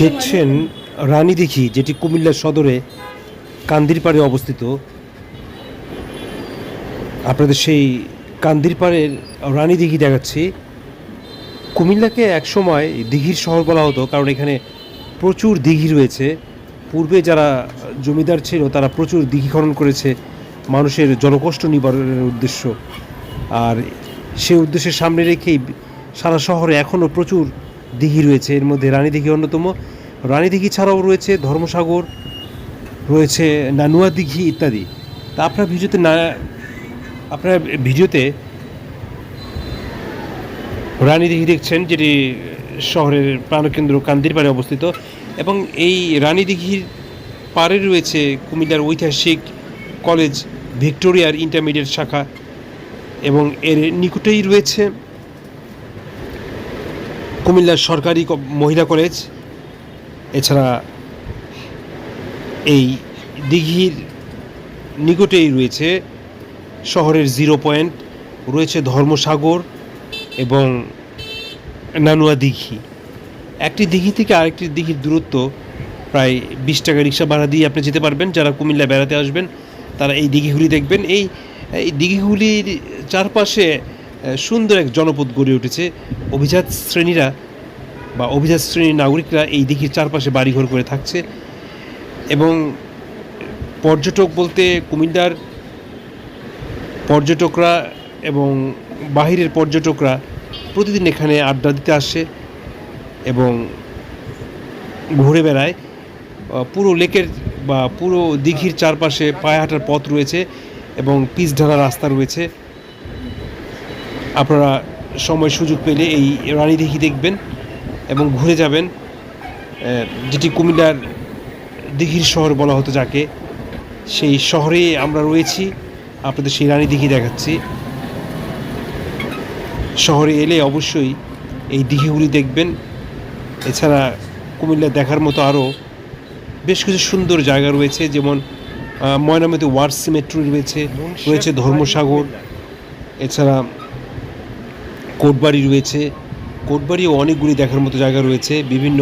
দেখছেন রানীদিঘি, যেটি কুমিল্লা সদরে কান্দিরপাড়ে অবস্থিত। আপনাদের সেই কান্দিরপাড়ের রানীদিঘি দেখাচ্ছি। কুমিল্লাকে একসময় দিঘির শহর বলা হতো, কারণ এখানে প্রচুর দিঘি রয়েছে। পূর্বে যারা জমিদার ছিল তারা প্রচুর দিঘি খনন করেছে মানুষের জলকষ্ট নিবারণের উদ্দেশ্য। আর সেই উদ্দেশ্যের সামনে রেখেই সারা শহরে এখনও প্রচুর দিঘি রয়েছে। এর মধ্যে রানীদিঘি অন্যতম। রানীদিঘি ছাড়াও রয়েছে ধর্মসাগর, রয়েছে নানুয়া দিঘি ইত্যাদি। তা আপনার ভিডিওতে রানীদিঘি দেখছেন, যেটি শহরের প্রাণকেন্দ্র কান্দিরপাড়ে অবস্থিত। এবং এই রানীদিঘির পাড়ে রয়েছে কুমিল্লার ঐতিহাসিক কলেজ ভিক্টোরিয়ার ইন্টারমিডিয়েট শাখা, এবং এর নিকটেই রয়েছে কুমিল্লার সরকারি মহিলা কলেজ। এছাড়া এই দিঘির নিকটেই রয়েছে শহরের জিরো পয়েন্ট, রয়েছে ধর্মসাগর এবং নানুয়া দিঘি। একটি দিঘি থেকে আরেকটি দিঘির দূরত্ব প্রায় 20 টাকা রিক্সা ভাড়া দিয়ে আপনি যেতে পারবেন। যারা কুমিল্লা বেড়াতে আসবেন তারা এই দিঘিগুলি দেখবেন। এই দিঘিগুলির চারপাশে সুন্দর এক জনপদ গড়ে উঠেছে। অভিজাত শ্রেণীর নাগরিকরা এই দিঘির চারপাশে বাড়িঘর করে থাকছে। এবং পর্যটক বলতে কুমিল্লার পর্যটকরা এবং বাহিরের পর্যটকরা প্রতিদিন এখানে আড্ডা দিতে আসে এবং ঘুরে বেড়ায়। পুরো লেকের বা পুরো দিঘির চারপাশে পায়ে হাঁটার পথ রয়েছে এবং পিচ ঢালা রাস্তা রয়েছে। আপনারা সময় সুযোগ পেলে এই রানীদিঘি দেখবেন এবং ঘুরে যাবেন, যেটি কুমিল্লার দিঘির শহর বলা হতো যাকে। সেই শহরে আমরা রয়েছি, আপনাদের সেই রানীদিঘি দেখাচ্ছি। শহরে এলে অবশ্যই এই দিঘিগুলি দেখবেন। এছাড়া কুমিল্লা দেখার মতো আরও বেশ কিছু সুন্দর জায়গা রয়েছে, যেমন ময়নামতি ওয়ার সিমেট্রি রয়েছে ধর্মসাগর। এছাড়া কোটবাড়ি রয়েছে। কোটবাড়িও অনেকগুলি দেখার মতো জায়গা রয়েছে, বিভিন্ন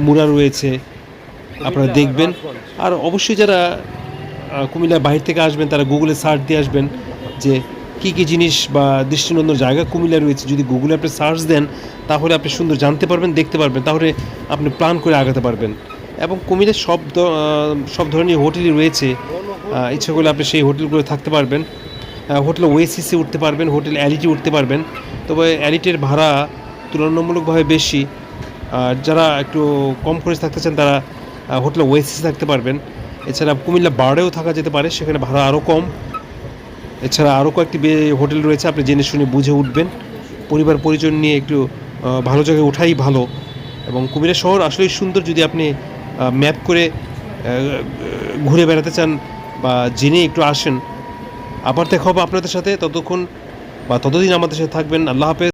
মুড়া রয়েছে, আপনারা দেখবেন। আর অবশ্যই যারা কুমিল্লার বাইরে থেকে আসবেন তারা গুগলে সার্চ দিয়ে আসবেন যে কী কী জিনিস বা দৃষ্টিনন্দন জায়গা কুমিল্লা রয়েছে। যদি গুগলে আপনি সার্চ দেন তাহলে আপনি সুন্দর জানতে পারবেন, দেখতে পারবেন, তাহলে আপনি প্ল্যান করে আগাতে পারবেন। এবং কুমিল্লার সব ধরনের হোটেলই রয়েছে। ইচ্ছা করলে আপনি সেই হোটেলগুলো থাকতে পারবেন। হোটেল ওয়েসিসে উঠতে পারবেন, হোটেল অ্যালিটি উঠতে পারবেন। তবে অ্যালিটের ভাড়া তুলনামূলকভাবে বেশি। যারা একটু কম খরচ থাকতে চান তারা হোটেল ওয়েসিসে থাকতে পারবেন। এছাড়া কুমিল্লা বার্ডেও থাকা যেতে পারে, সেখানে ভাড়া আরও কম। এছাড়া আরও কয়েকটি হোটেল রয়েছে, আপনি জেনে শুনে বুঝে উঠবেন। পরিবার পরিজন নিয়ে একটু ভালো জায়গায় ওঠাই ভালো। এবং কুমিল্লা শহর আসলেই সুন্দর যদি আপনি ম্যাপ করে ঘুরে বেড়াতে চান বা জেনে একটু আসেন। আবার দেখা হবে আপনাদের সাথে, ততদিন আমাদের সাথে থাকবেন। আল্লাহ হাফেজ।